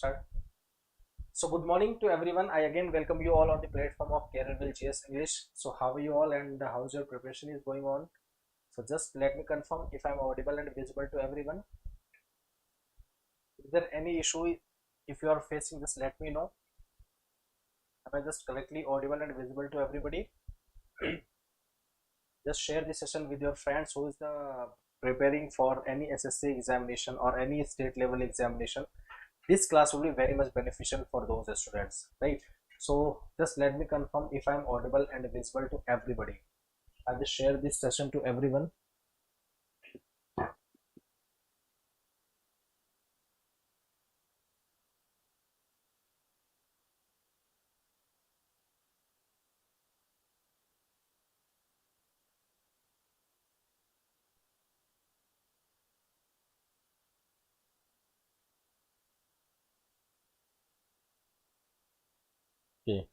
Start. So good morning to everyone. I again welcome you all on the platform of Careerwill GS English. So how are you all and how's your preparation is going on? So just let me confirm if I'm audible and visible to everyone. Is there any issue? If you are facing, just let me know. Am I just correctly audible and visible to everybody? Just share the session with your friends who is preparing for any SSC examination or any state level examination. This class will be very much beneficial for those students, right? So just let me confirm if I'm audible and visible to everybody. I'll just share this session to everyone. Okay.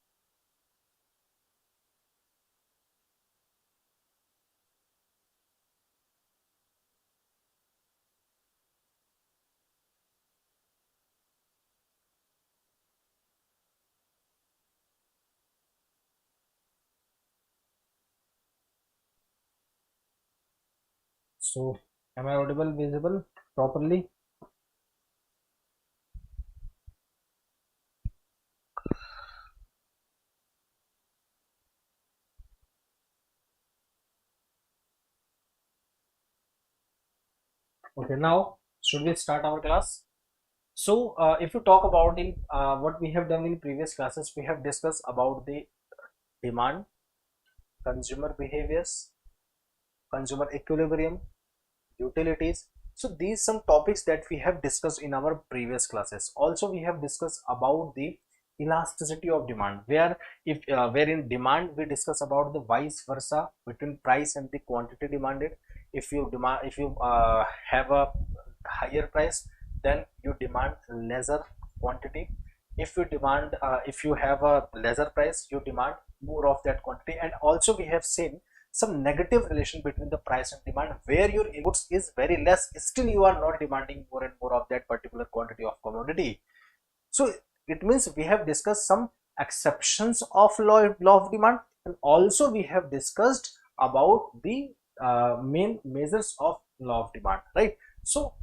So am I audible, visible properly? Okay, now should we start our class? So if you talk about in what we have done in previous classes, we have discussed about the demand, consumer behaviors, consumer equilibrium, utilities. So these some topics that we have discussed in our previous classes. Also we have discussed about the elasticity of demand, where if where in demand we discuss about the vice versa between price and the quantity demanded. If you demand, if you have a higher price, then you demand lesser quantity. If you demand if you have a lesser price, you demand more of that quantity. And also we have seen some negative relation between the price and demand, where your inputs is very less, still you are not demanding more and more of that particular quantity of commodity. So it means we have discussed some exceptions of law of demand, and also we have discussed about the main measures of law of demand, right? So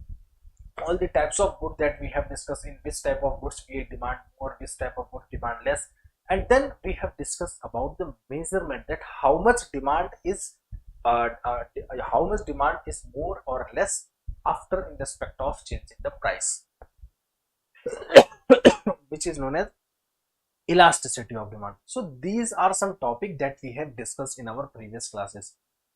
all the types of good that we have discussed, in which type of goods we demand more, which type of goods demand less. And then we have discussed about the measurement, that how much demand is how much demand is more or less after in respect of changing the price, which is known as elasticity of demand. So these are some topics that we have discussed in our previous classes.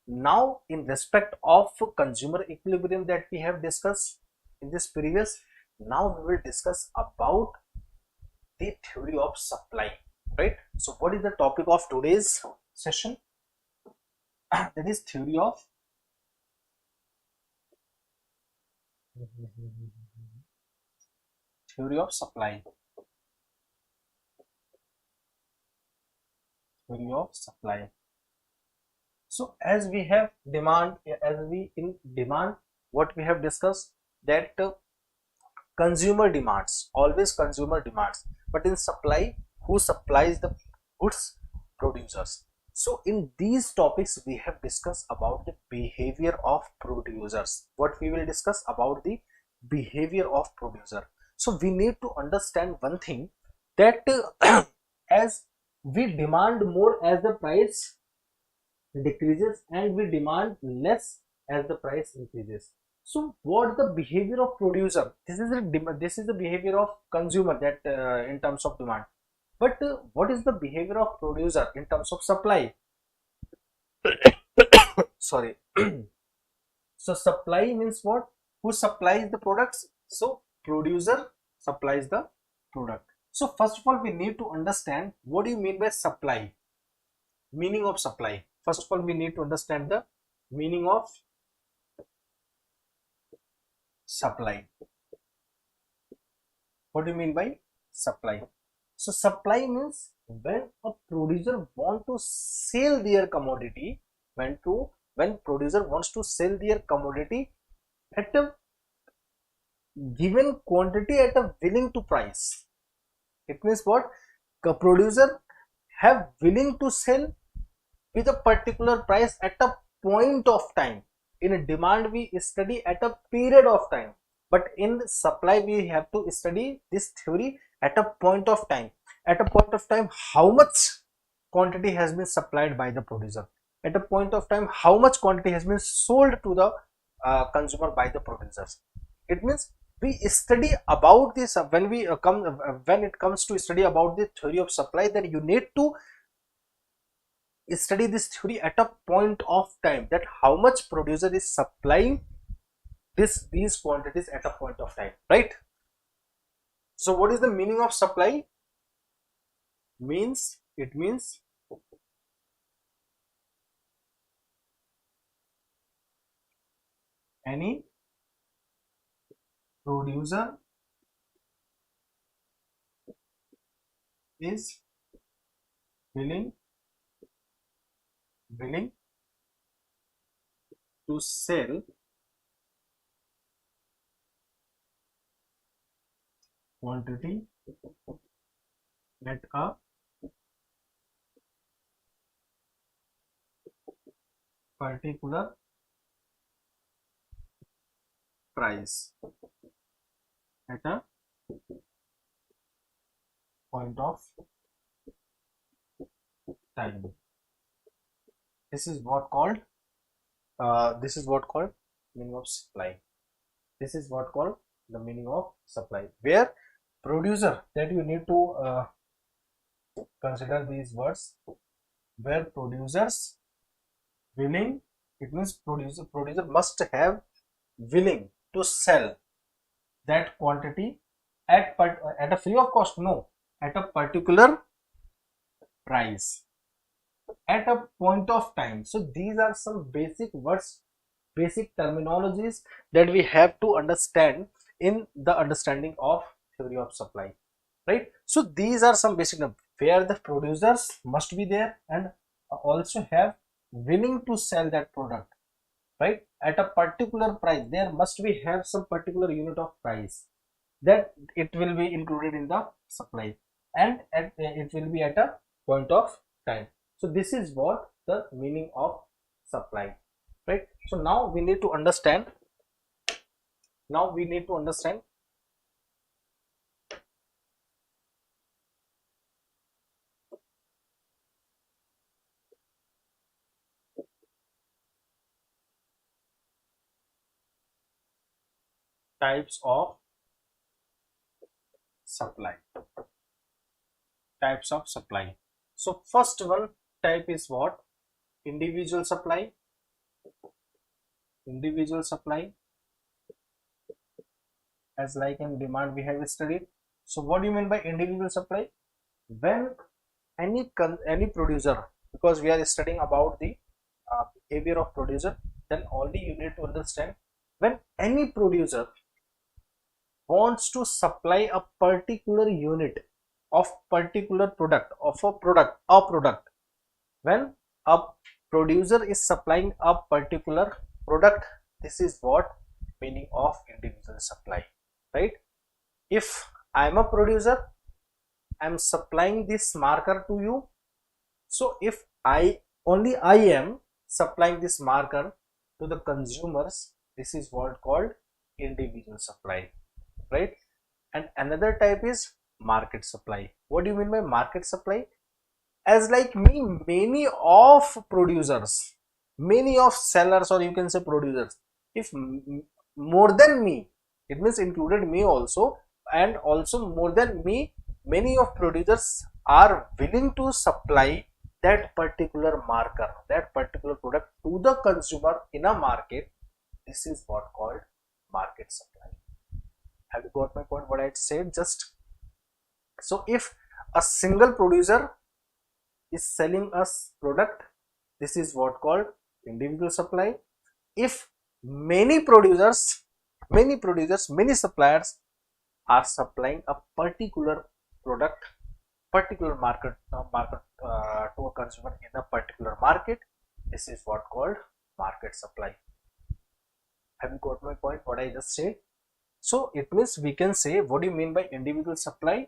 Now in respect of consumer equilibrium that we have discussed in this previous, now we will discuss about the theory of supply, right? So what is the topic of today's session? That is theory of supply. Theory of supply. So as we have demand, as we in demand, what we have discussed, that consumer demands, always consumer demands, but in supply, who supplies the goods? Producers. So in these topics we have discussed about the behavior of producers. What we will discuss about the behavior of producer. So we need to understand one thing, that as we demand more as the price decreases, and we demand less as the price increases. So what the behavior of producer? This is the behavior of consumer, that in terms of demand. But what is the behavior of producer in terms of supply? Sorry. So supply means what? Who supplies the products? So producer supplies the product. So first of all, we need to understand what do you mean by supply. Meaning of supply. First of all, we need to understand the meaning of supply. What do you mean by supply? So supply means when a producer want to sell their commodity, when producer wants to sell their commodity at a given quantity at a willing to price. It means what? The producer have willing to sell with a particular price at a point of time. In demand we study at a period of time, but in supply we have to study this theory at a point of time. At a point of time, how much quantity has been supplied by the producer? At a point of time, how much quantity has been sold to the consumer by the producers? It means we study about this when we when it comes to study about the theory of supply, then you need to study this theory at a point of time, that how much producer is supplying these quantities at a point of time, right? So what is the meaning of supply? It means any producer is willing to sell quantity at a particular price at a point of time. This is what called meaning of supply. This is what called the meaning of supply, where producer, that you need to consider these words, where producers willing, it means producer must have willing to sell that quantity at a free of cost, no, at a particular price at a point of time. So these are some basic words, basic terminologies that we have to understand in the understanding of theory of supply, right? So these are some basic, where the producers must be there and also have willing to sell that product, right, at a particular price. There must be have some particular unit of price that it will be included in the supply, and it will be at a point of time. So this is what the meaning of supply, right? So now we need to understand types of supply. So first one type is what? Individual supply. As like in demand we have studied. So what do you mean by individual supply? When any producer, because we are studying about the behavior of producer, then only you need to understand, when any producer wants to supply a particular unit of particular product, when a producer is supplying a particular product, this is what meaning of individual supply, right? If I am a producer, I am supplying this marker to you. So if I am supplying this marker to the consumers, this is what called individual supply, right? And another type is market supply. What do you mean by market supply? As like me, many of producers, many of sellers, or you can say producers, if more than me, it means included me also, and also more than me, many of producers are willing to supply that particular marker, that particular product to the consumer in a market, this is what called market supply. Have you got my point, what I said just? So if a single producer is selling us product, this is what called individual supply. If many suppliers are supplying a particular product, particular market to a consumer in a particular market, this is what called market supply. Have you got my point, what I just said? So it means we can say, what do you mean by individual supply?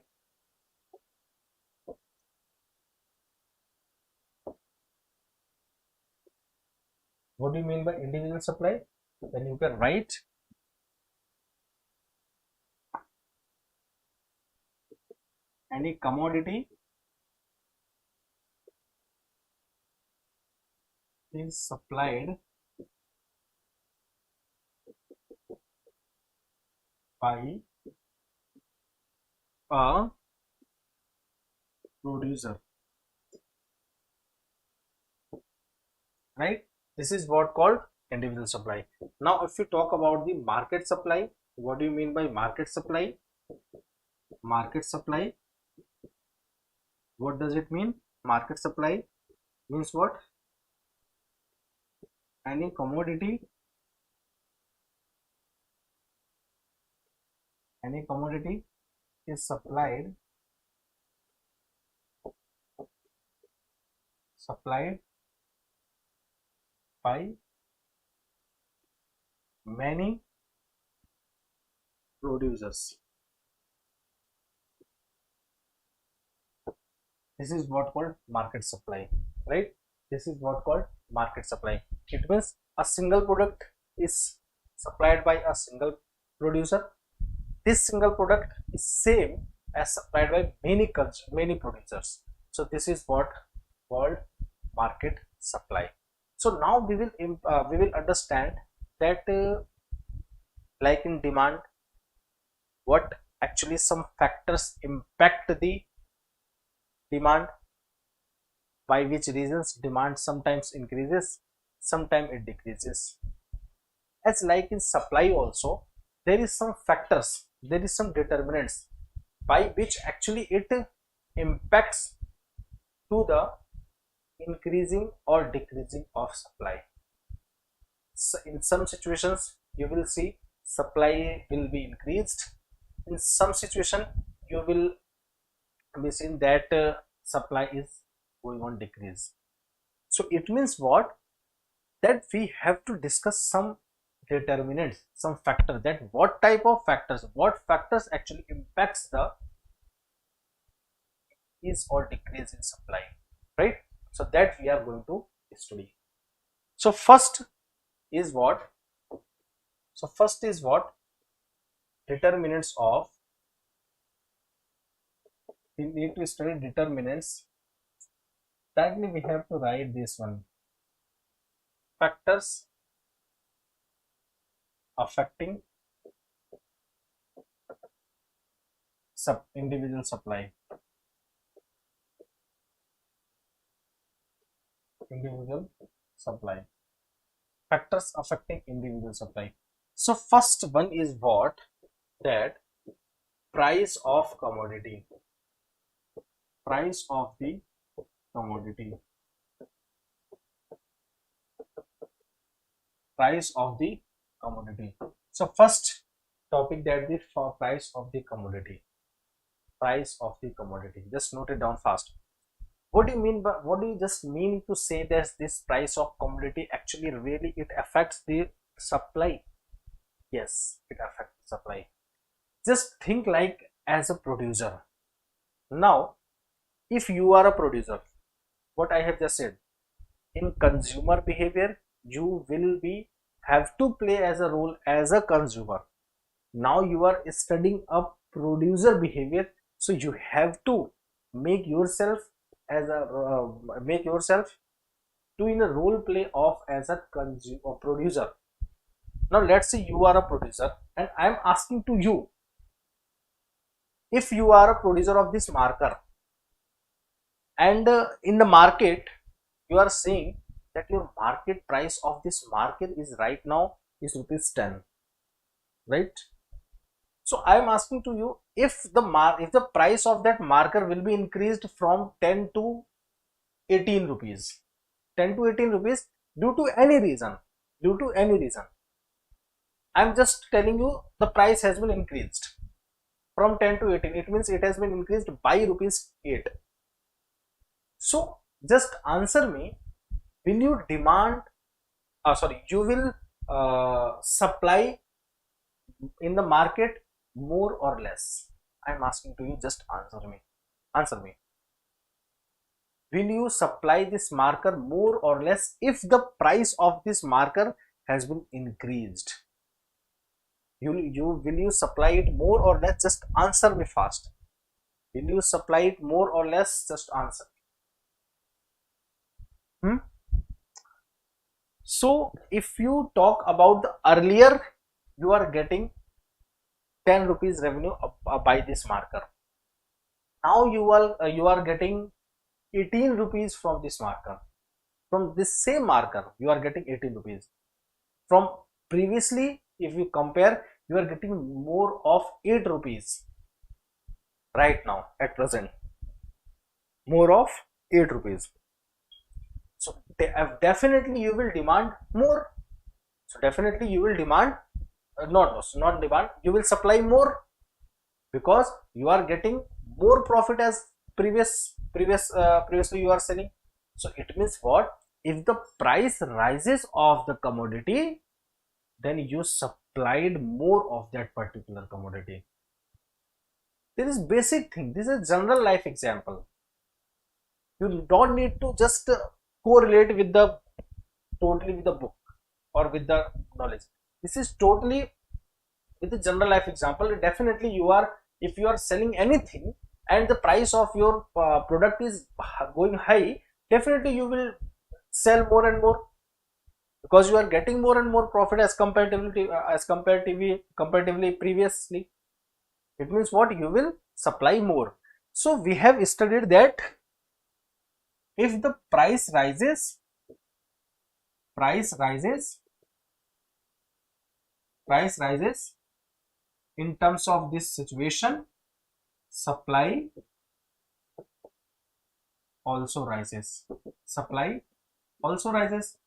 What do you mean by individual supply? Then you can write any commodity is supplied by a producer, right? This is what called individual supply. Now if you talk about the market supply, what do you mean by market supply? Market supply, what does it mean? Market supply means what? Any commodity is supplied by many producers. This is what called market supply, right? This is what called market supply. It means a single product is supplied by a single producer. This single product is same as supplied by many producers. So this is what called market supply. So now we will understand that like in demand, what actually some factors impact the demand, by which reasons demand sometimes increases, sometimes it decreases. As like in supply also, there is some factors, there is some determinants by which actually it impacts to the increasing or decreasing of supply. So in some situations you will see supply will be increased, in some situation you will be seen that supply is going on decrease. So it means what? That we have to discuss some determinants, some factor, that what type of factors, what factors actually impacts the increase or decrease in supply, right? So that we are going to study. So first is what? Determinants of, we need to study determinants. Directly we have to write this one: factors affecting individual supply. Factors affecting individual supply. So first one is what? That price of commodity. Price of the commodity. Price of the commodity. So first topic, that the price of the commodity. Price of the commodity. Just note it down fast. What do you mean by, what do you just mean to say that this price of commodity actually really it affects the supply? Yes, it affects supply. Just think like as a producer. Now if you are a producer, what I have just said, in consumer behavior you will be have to play as a role as a consumer. Now you are studying a producer behavior, so you have to make yourself as a doing a role play of as a producer. Now let's say you are a producer and I am asking to you, if you are a producer of this marker and in the market you are saying that your market price of this marker is right now is ₹10, right? So I am asking to you, if the price of that marker will be increased from 10 to 18 rupees, 10 to 18 rupees due to any reason, I am just telling you the price has been increased from 10 to 18, it means it has been increased by ₹8. So just answer me, will you demand you will supply in the market more or less? I'm asking to you, just answer me. Will you supply this marker more or less if the price of this marker has been increased? Will you supply it more or less? Just answer me fast. Will you supply it more or less? Just answer. So if you talk about the earlier, you are getting 10 rupees revenue by this marker. Now you are getting 18 rupees from this marker. From this same marker you are getting 18 rupees. From previously, if you compare, you are getting more of 8 rupees right now at present, more of 8 rupees. So definitely you will demand more. So definitely you will demand, not demand, you will supply more, because you are getting more profit as previously you are selling. So it means what? If the price rises of the commodity, then you supplied more of that particular commodity. This is basic thing. This is general life example. You don't need to just correlate with the totally with the book or with the knowledge. This is totally with the general life example. Definitely you are, if you are selling anything and the price of your product is going high, definitely you will sell more and more, because you are getting more and more profit as comparatively previously. It means what? You will supply more. So we have studied that if the price rises in terms of this situation, supply also rises. Supply also rises,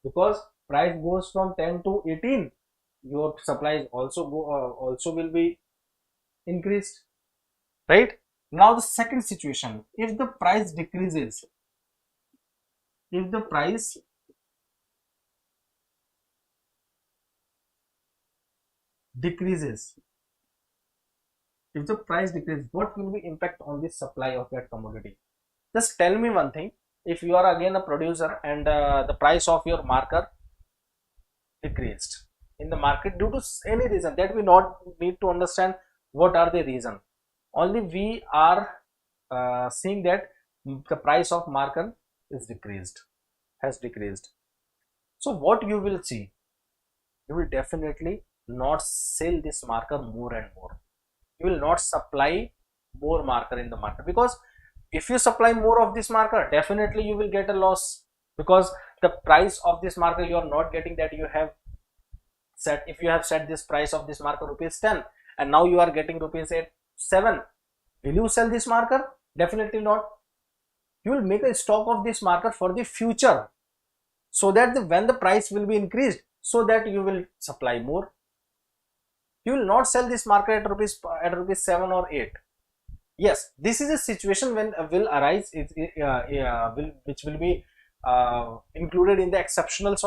because price goes from 10 to 18, your supplies also will be increased, right? Now the second situation, if the price decreases, if the price decreases, what will be impact on the supply of that commodity? Just tell me one thing. If you are again a producer and the price of your marker decreased in the market due to any reason, that we not need to understand what are the reason, only we are seeing that the price of marker is has decreased. So what you will see, you will definitely not sell this marker more and more. You will not supply more marker in the market, because if you supply more of this marker, definitely you will get a loss, because the price of this marker you are not getting that you have set. If you have set this price of this marker rupees 10 and now you are getting rupees 7, will you sell this marker? Definitely not. You will make a stock of this marker for the future, so that when the price will be increased, so that you will supply more. You will not sell this marker at rupees 7 or 8. Yes, this is a situation when will arise, which will be included in the exception of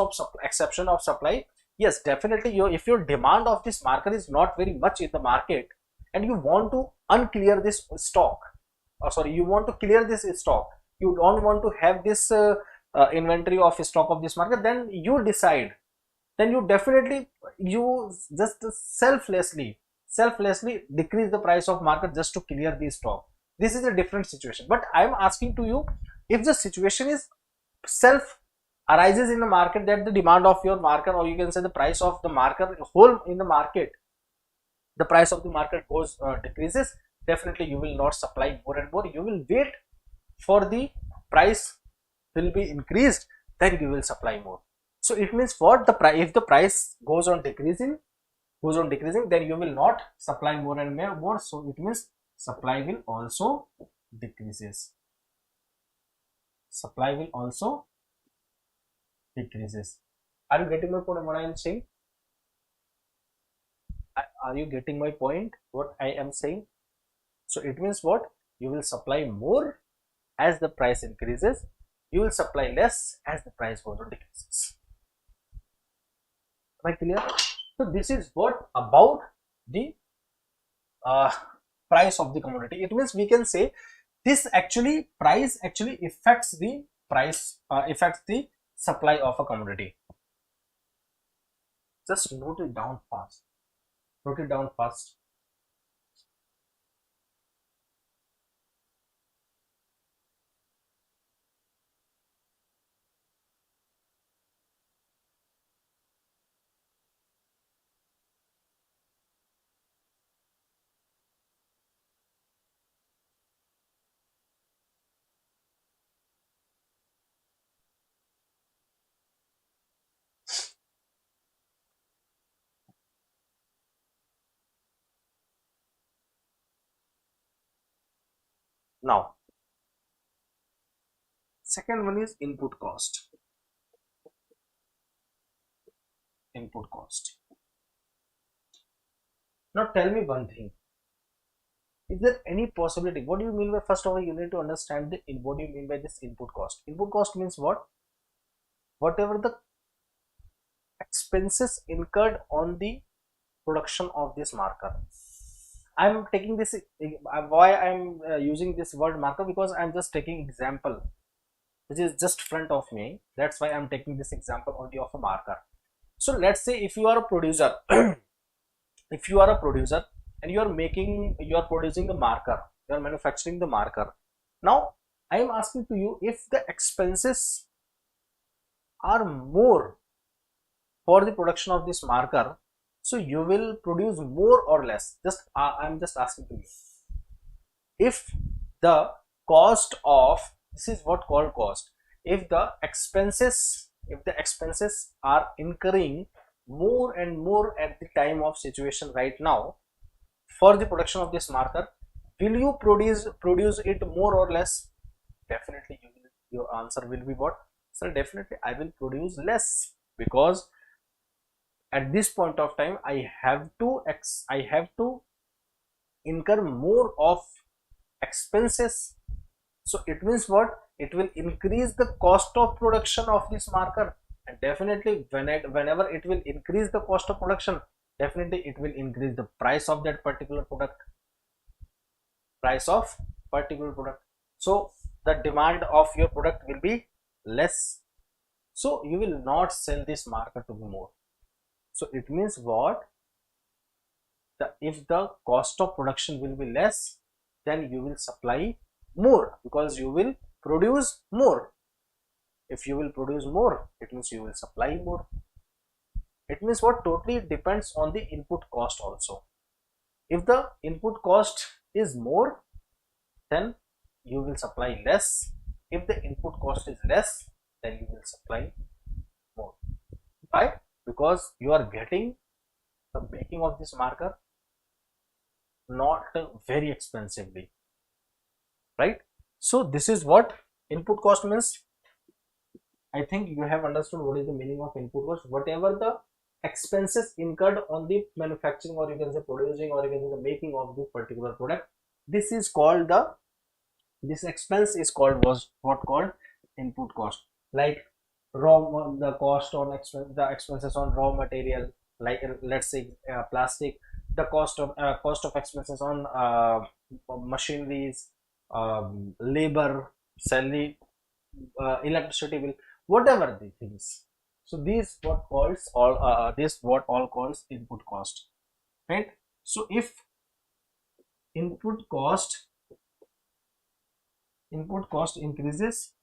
supply. Yes, definitely. If your demand of this marker is not very much in the market, and you want to unclear this stock, or sorry, you want to clear this stock, you don't want to have this inventory of stock of this marker, then you decide, then you definitely, you just selflessly decrease the price of market just to clear the stock. This is a different situation. But I am asking to you, if the situation is self arises in the market, that the demand of your marker, or you can say the price of the marker whole in the market, the price of the market goes decreases, definitely you will not supply more and more. You will wait for the price will be increased, then you will supply more. So it means what? The price, if the price goes on decreasing, then you will not supply more and more. So it means supply will also decreases. Supply will also decreases. Are you getting my point? What I am saying? Are you getting my point? What I am saying? So it means what? You will supply more as the price increases. You will supply less as the price goes on decreases. Am I clear? So this is what about the uh, price of the commodity. It means we can say this actually price actually affects the price, affects the supply of a commodity. Just note it down fast. Note it down fast. Now, second one is input cost. Input cost. Now tell me one thing. Is there any possibility? What do you mean by, first of all, you need to understand the what do you mean by this input cost? Input cost means what? Whatever the expenses incurred on the production of this marker. I'm taking this, why I'm using this word marker, because I'm just taking example which is just front of me. That's why I'm taking this example only of a marker. So let's say if you are a producer, if you are a producer and you are producing a marker, you are manufacturing the marker. Now I am asking to you, if the expenses are more for the production of this marker, so you will produce more or less. Just I'm just asking to you, if the cost of, this is what called cost, if the expenses are incurring more and more at the time of situation right now for the production of this marker, will you produce it more or less? Definitely your answer will be what? So definitely I will produce less, because at this point of time I have to incur more of expenses. So it means what? It will increase the cost of production of this marker, and definitely whenever it will increase the cost of production, definitely it will increase the price of that particular product. So the demand of your product will be less, so you will not sell this marker to be more. So it means what? If the cost of production will be less, then you will supply more, because you will produce more. If you will produce more, it means you will supply more. It means what? Totally depends on the input cost also. If the input cost is more, then you will supply less. If the input cost is less, then you will supply more. Why? Because you are getting the making of this marker not very expensively, right? So this is what input cost means. I think you have understood what is the meaning of input cost. Whatever the expenses incurred on the manufacturing, or you can say producing, or you can say the making of this particular product, this is called this expense is called, was what called input cost. Like the cost on the expenses on raw material, like let's say plastic, the cost of expenses on machineries, labor, salary, electricity bill, whatever the things. So these what calls all this what all calls input cost, right? So if input cost increases,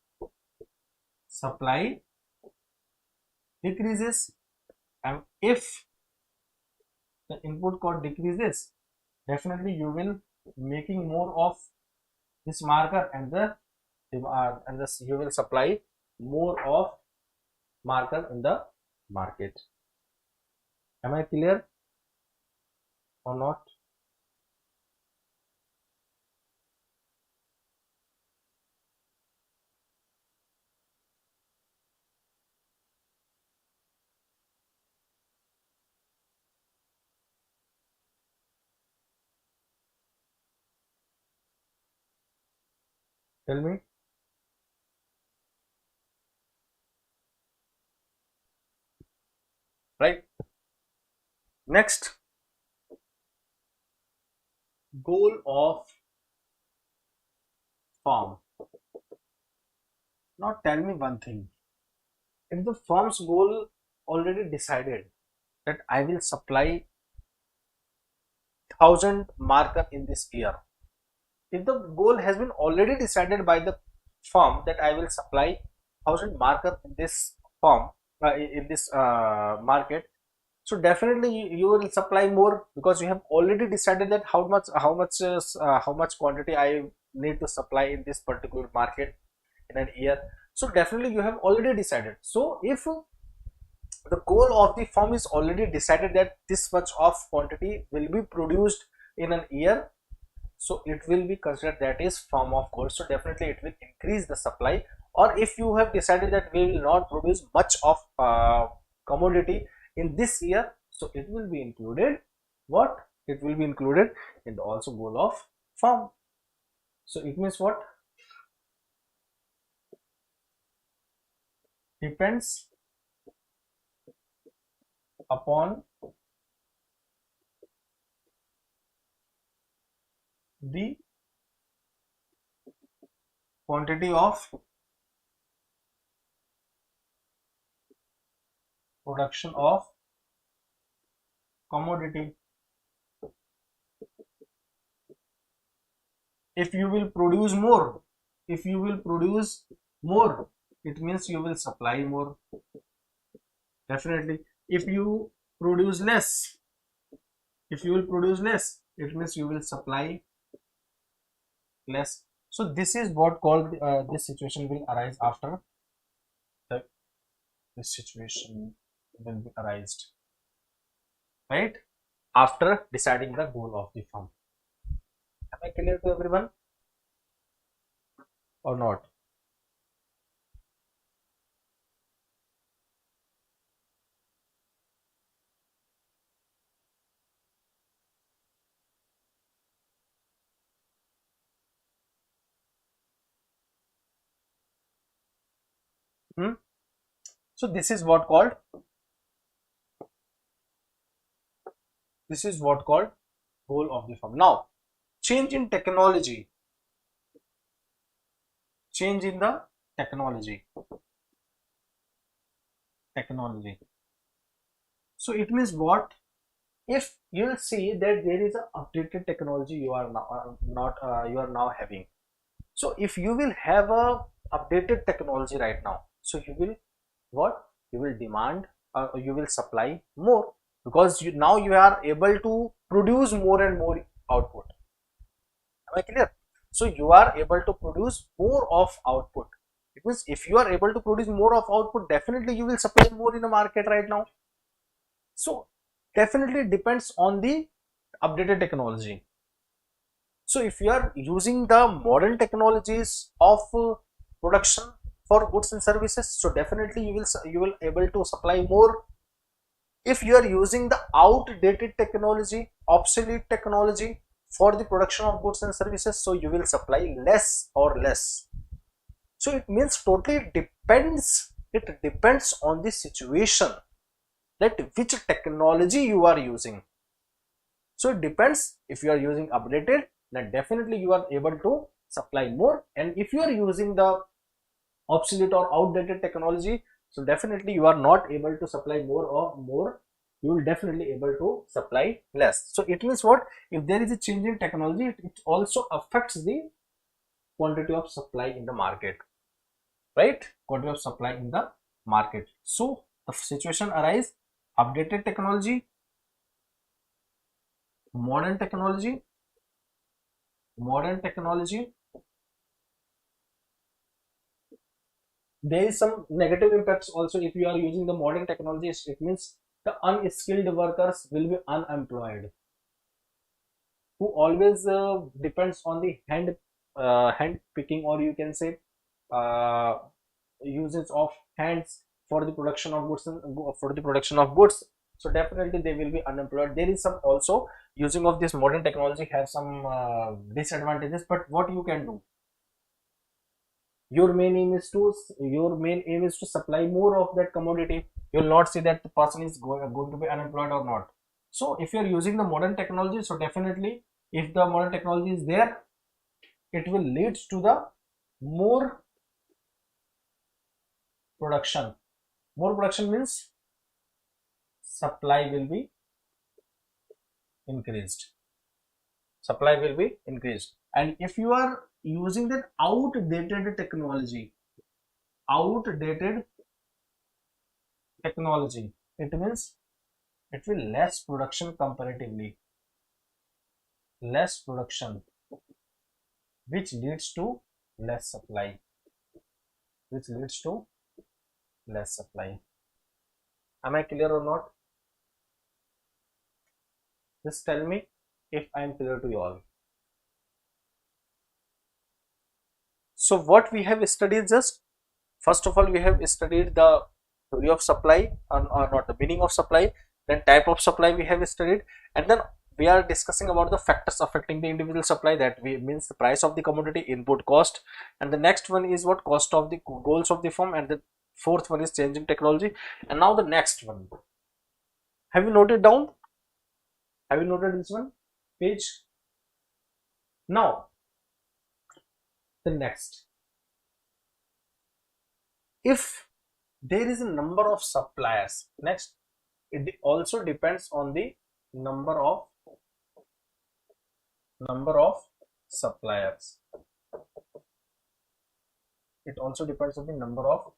supply decreases, and if the input cost decreases, definitely you will making more of this marker, and you will supply more of marker in the market. Am I clear or not? Tell me. Right? Next, goal of firm. Now tell me one thing. If the firm's goal already decided that I will supply 1000 marker in this year, if the goal has been already decided by the firm that I will supply 1000 marker in this firm, in this market, so definitely you will supply more, because you have already decided that how much quantity I need to supply in this particular market in an year. So definitely you have already decided. So if the goal of the firm is already decided that this much of quantity will be produced in an year, so it will be considered that is firm of goal. So definitely it will increase the supply. Or if you have decided that we will not produce much of commodity in this year, so it will be included, what, it will be included in the also goal of firm. So it means what, depends upon the quantity of production of commodity. If you will produce more, if you will produce more, it means you will supply more. Definitely. If you produce less, if you will produce less, it means you will supply less. So this is what called this situation will arise after this situation will be arised, right, after deciding the goal of the firm. Am I clear to everyone or not? Hmm? So this is what called goal of the firm. Now, change in technology, change in the technology. So it means what, if you will see that there is a updated technology you are now you are now having. So if you will have a updated technology right now, so you will what, you will demand you will supply more, because now you are able to produce more and more output. Am I clear? So you are able to produce more of output. It means if you are able to produce more of output, definitely you will supply more in the market right now. So definitely it depends on the updated technology. So if you are using the modern technologies of production for goods and services, so definitely you will able to supply more. If you are using the outdated technology, obsolete technology for the production of goods and services, so you will supply less or less. So it means totally it depends on the situation, that which technology you are using. So it depends. If you are using updated, then definitely you are able to supply more, and if you are using the obsolete or outdated technology, so definitely you are not able to supply more, or more you will definitely able to supply less. So it means what, if there is a change in technology, it also affects the quantity of supply in the market, right, quantity of supply in the market. So the situation arise, updated technology, modern technology, there is some negative impacts also. If you are using the modern technologies, it means the unskilled workers will be unemployed, who always depends on the hand picking, or you can say uh, usage of hands for the production of goods. So definitely they will be unemployed. There is some also using of this modern technology has some disadvantages, but what you can do, your main aim is to supply more of that commodity. You will not see that the person is going to be unemployed or not. So if you are using the modern technology, so definitely if the modern technology is there, it will lead to the more production. More production means supply will be increased. Supply will be increased. And if you are using that outdated technology, it means it will less production comparatively, less production, which leads to less supply, Am I clear or not? Just tell me if I am clear to you all. So what we have studied, just first of all we have studied the theory of supply, or not the meaning of supply, then type of supply we have studied, and then we are discussing about the factors affecting the individual supply, that means the price of the commodity, input cost, and the next one is what cost of the goals of the firm, and the fourth one is changing technology. And now the next one, have you noted down? Have you noted this one page? Now the next, if there is a number of suppliers, next it also depends on the number of suppliers. It also depends on the number of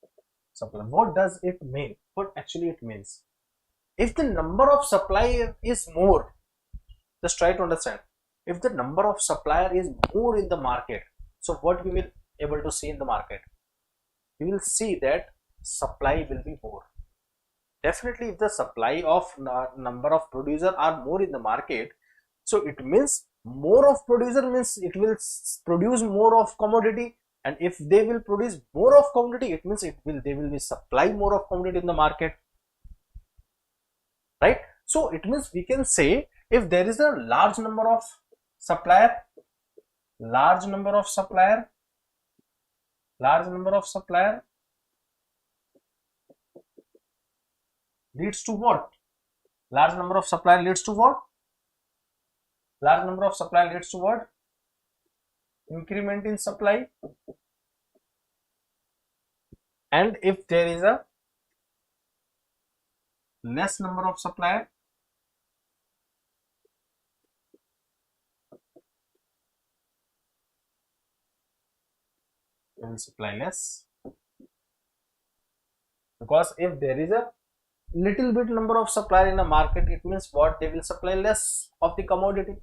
suppliers. What does it mean? What actually it means? If the number of supplier is more, just try to understand, if the number of supplier is more in the market, so what we will able to see in the market? We will see that supply will be more. Definitely if the supply of number of producer are more in the market, so it means more of producer means it will produce more of commodity, and if they will produce more of commodity, it means they will be supply more of commodity in the market, right? So it means we can say, if there is a large number of supplier leads to what? Large number of supplier leads to what? Increment in supply. And if there is a less number of supplier, they will supply less, because if there is a little bit number of supplier in a market, it means what? They will supply less of the commodity.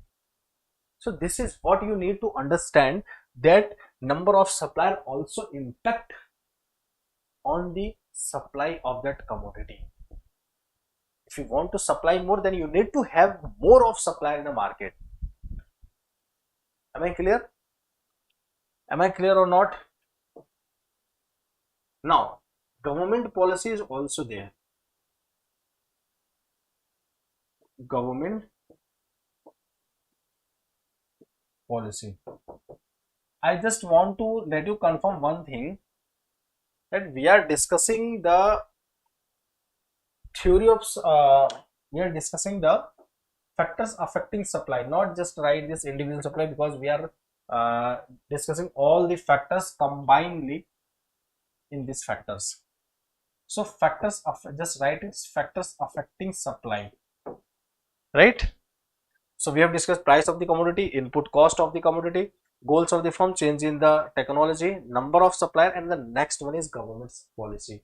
So this is what you need to understand, that number of supplier also impact on the supply of that commodity. If you want to supply more, then you need to have more of supplier in the market. Am I clear? Am I clear or not? Now government policy is also there. Government policy. I just want to let you confirm one thing, that we are discussing the theory of we are discussing the factors affecting supply, not just write this individual supply, because we are discussing all the factors combinedly in these factors. So factors of, just write it, factors affecting supply, right? So we have discussed price of the commodity, input cost of the commodity, goals of the firm, change in the technology, number of supplier, and the next one is government's policy.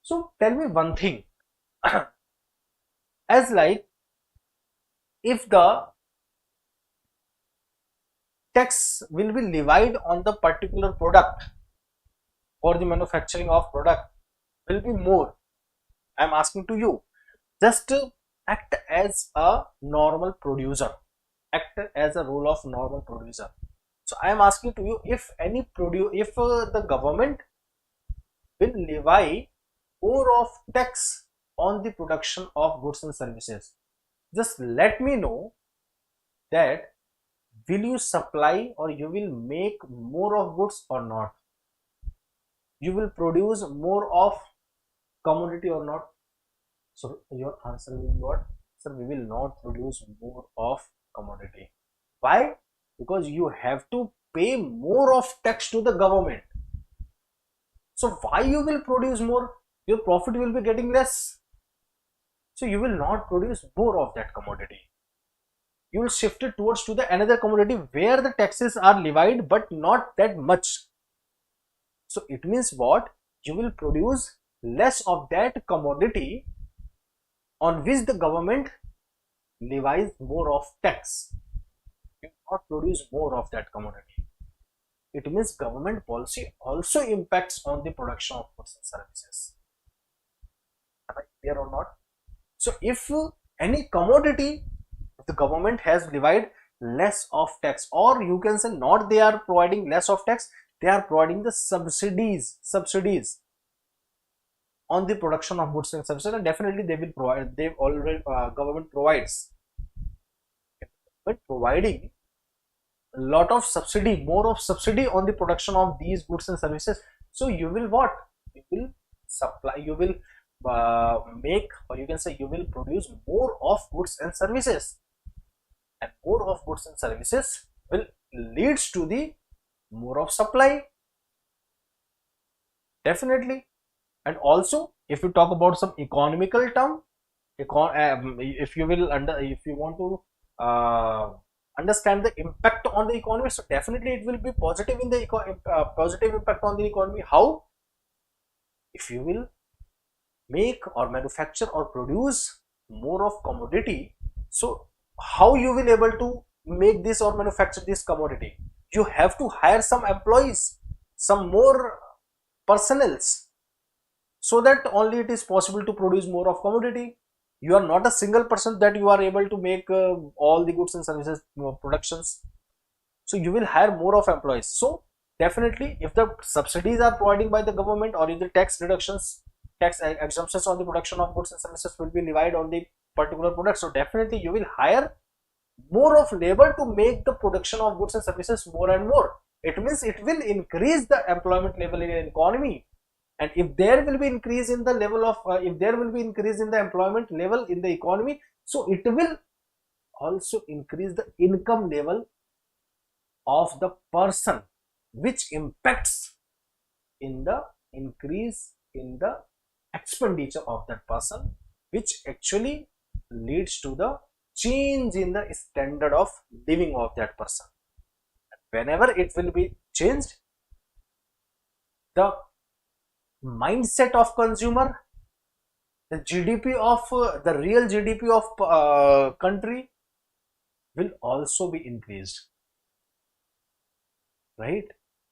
So tell me one thing, as like, if the tax will be levied on the particular product, or the manufacturing of product will be more, I am asking to you, just to act as a normal producer, act as a role of normal producer. So I am asking to you, if the government will levy more of tax on the production of goods and services, just let me know that will you supply, or you will make more of goods or not? You will produce more of commodity or not? So your answer will be what? Sir, we will not produce more of commodity. Why? Because you have to pay more of tax to the government. So why you will produce more? Your profit will be getting less. So you will not produce more of that commodity. You will shift it towards to the another commodity where the taxes are levied but not that much. So it means what? You will produce less of that commodity on which the government levies more of tax. You will not produce more of that commodity. It means government policy also impacts on the production of goods and services. Am I clear or not? So if any commodity the government has levied less of tax, or you can say not they are providing less of tax, they are providing the subsidies on the production of goods and services, and definitely they will provide, they already government provides, but providing a lot of subsidy, more of subsidy on the production of these goods and services. So you will what? You will supply, you will make, or you can say you will produce more of goods and services, and more of goods and services will leads to the more of supply, definitely. And also if you talk about some economical term, if you will if you want to understand the impact on the economy, so definitely it will be positive in the positive impact on the economy. How? If you will make or manufacture or produce more of commodity, so how you will able to make this or manufacture this commodity? You have to hire some employees, some more personnels, so that only it is possible to produce more of commodity. You are not a single person that you are able to make all the goods and services productions, so you will hire more of employees. So definitely if the subsidies are provided by the government, or if the tax reductions, tax exemptions on the production of goods and services will be levied on the particular product, so definitely you will hire more of labor to make the production of goods and services more and more. It means it will increase the employment level in the economy, and if there will be increase in the level of if there will be increase in the employment level in the economy, so it will also increase the income level of the person, which impacts in the increase in the expenditure of that person, which actually leads to the change in the standard of living of that person. Whenever it will be changed, the mindset of consumer, the GDP of the real GDP of country will also be increased, right?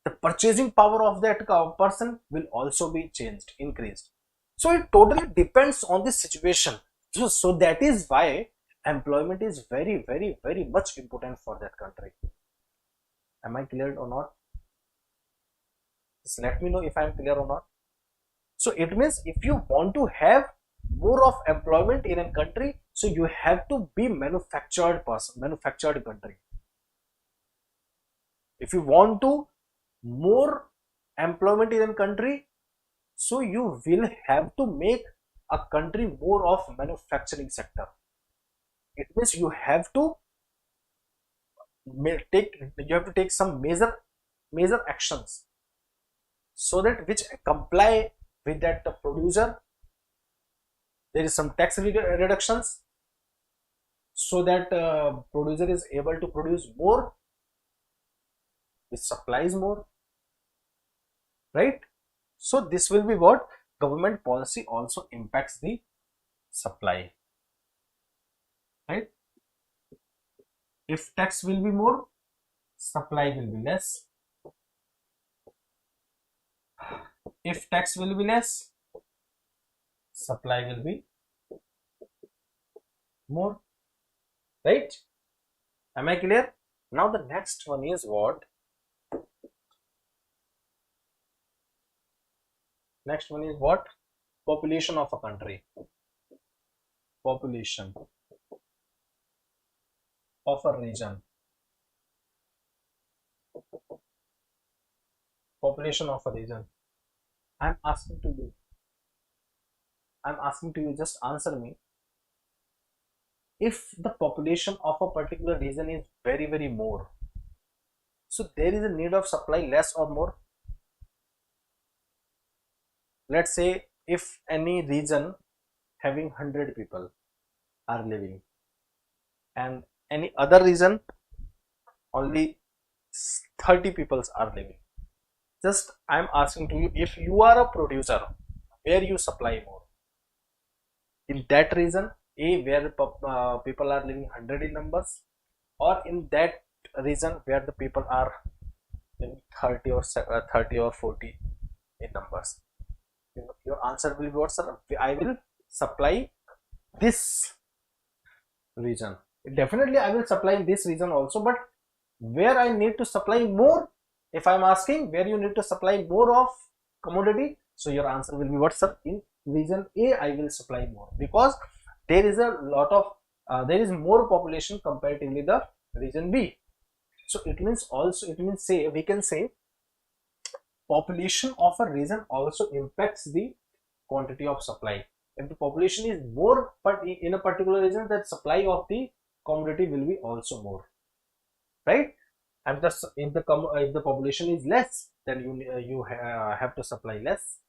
The purchasing power of that person will also be changed, increased. So it totally depends on the situation. So that is why employment is very, very, very much important for that country. Am I clear or not? Just let me know if I am clear or not. So it means if you want to have more of employment in a country, so you have to be manufactured country. If you want to more employment in a country, so you will have to make a country more of manufacturing sector. It means you have to take some major actions, so that which comply with that producer. There is some tax reductions, so that producer is able to produce more, which supplies more, right? So this will be what government policy also impacts the supply, right? If tax will be more, supply will be less. If tax will be less, supply will be more, right? Am I clear? Now the next one is what? Next one is what? Population of a country. Population of a region. Population of a region. I'm asking to you, just answer me. if the population of a particular region is very more, so there is a need of supply less or more. Let's say if any region having 100 people are living and any other region only 30 people are living, just I am asking to you, if you are a producer, where you supply more? In that region A where people are living 100 in numbers, or in that region where the people are living 30 or 30 or 40 in numbers? Your answer will be what, sir? I will supply this region. Definitely I will supply in this region also, but where I need to supply more? If I am asking where you need to supply more of commodity, so your answer will be what, sir? In region A I will supply more, because there is a lot of there is more population comparatively the region B. So it means also, it means say we can say population of a region also impacts the quantity of supply. If the population is more but in a particular region, that supply of the commodity will be also more, right? And if the population is less, then you have to supply less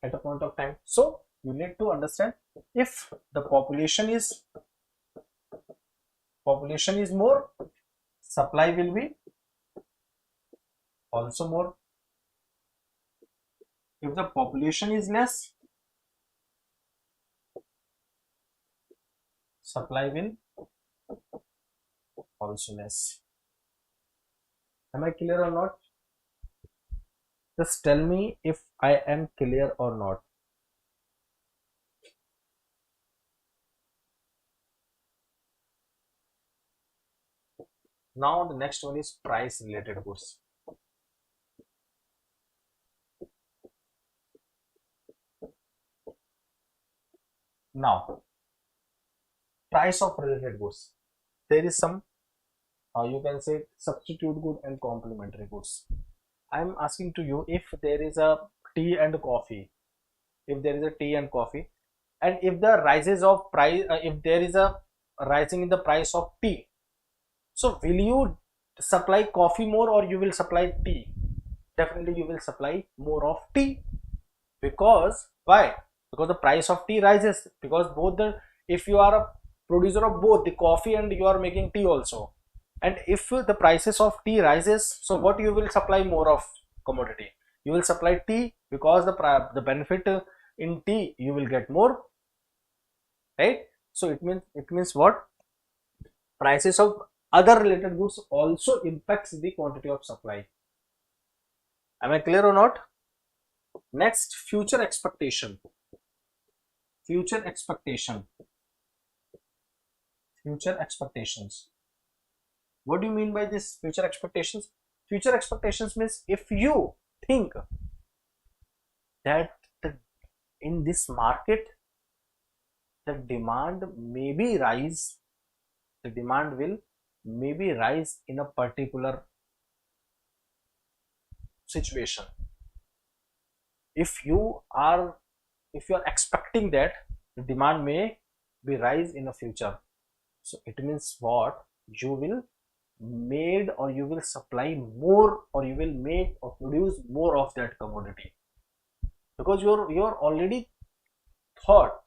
at a point of time. So you need to understand, if the population is more, supply will be also more. If the population is less, supply will also less. Am I clear or not? Just tell me if I am clear or not. Now the next one is price related goods. Now, price of related goods, there is some you can say substitute good and complementary goods. I am asking to you, if there is a tea and coffee, if there is a tea and coffee, and if the rises of price, if there is a rising in the price of tea, so will you supply coffee more or you will supply tea? Definitely you will supply more of tea. Because why? Because the price of tea rises, because both the, if you are a producer of both the coffee and you are making tea also, and if the prices of tea rises, so what you will supply more of commodity? You will supply tea, because the benefit in tea you will get more, right? So it means what? Prices of other related goods also impacts the quantity of supply. Am I clear or not? Next, future expectation. Future expectation. Future expectations. What do you mean by this future expectations? Future expectations means, if you think that in this market the demand may be rise, the demand will maybe rise in a particular situation. If you are expecting that the demand may be rise in the future, so it means what? You will made, or you will supply more, or you will make or produce more of that commodity, because you're already thought,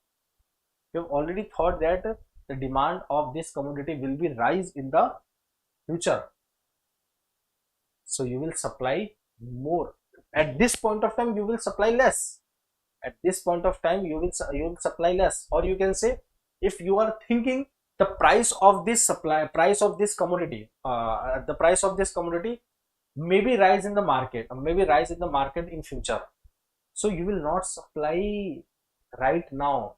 you have already thought that the demand of this commodity will be rise in the future, so you will supply more. At this point of time you will supply less, at this point of time you will supply less. Or you can say, if you are thinking the price of this price of this commodity, the price of this commodity maybe rise in the market, in future, so you will not supply right now,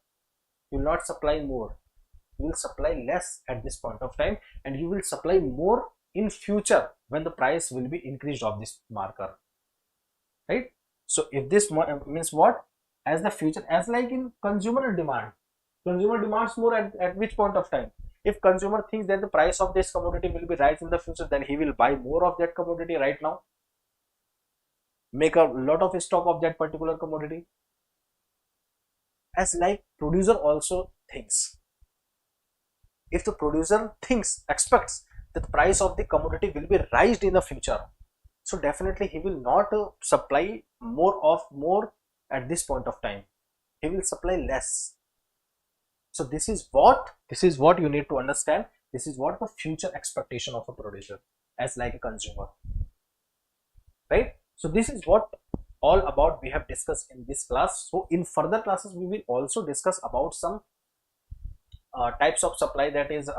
you will not supply more, you will supply less at this point of time, and you will supply more in future when the price will be increased of this marker, right? So if this means what? As the future, as like in consumer demand, consumer demands more at which point of time? If consumer thinks that the price of this commodity will be rise in the future, then he will buy more of that commodity right now, make a lot of stock of that particular commodity. As like producer also thinks, if the producer expects that the price of the commodity will be raised in the future, so definitely he will not supply more at this point of time. He will supply less. So this is what you need to understand. This is what the future expectation of a producer as like a consumer, right? So this is what all about we have discussed in this class. So in further classes we will also discuss about some types of supply, that is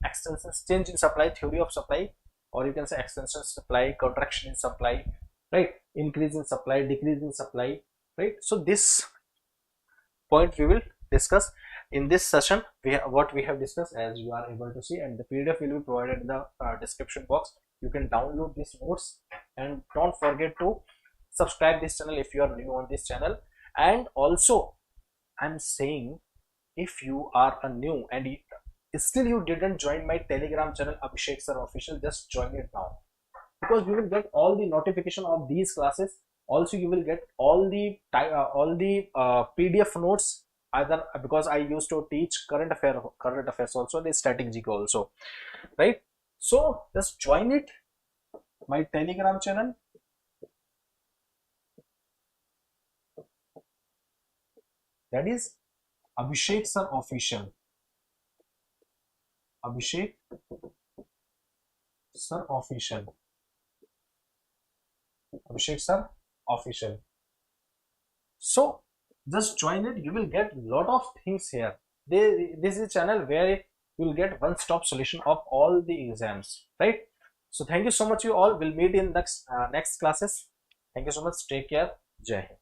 extension, change in supply, theory of supply, or you can say extension supply, contraction in supply, right? Increase in supply, decrease in supply, right? So this point we will discuss in this session. What we have discussed, as you are able to see, and the PDF will be provided in the description box. You can download these notes, and don't forget to subscribe this channel if you are new on this channel. And also I'm saying, if you are a new and still you didn't join my Telegram channel Abhishek Sir Official, just join it now, because you will get all the notification of these classes. Also you will get all the PDF notes, either because I used to teach current affairs also, the strategic also, right? So just join it, my Telegram channel. That is Abhishek Sir Official. Abhishek Sir Official. Abhishek Sir Official. So just join it. You will get a lot of things here. This is a channel where you will get one-stop solution of all the exams, right? So thank you so much, you all. Will meet in next classes. Thank you so much. Take care. Jai Hind.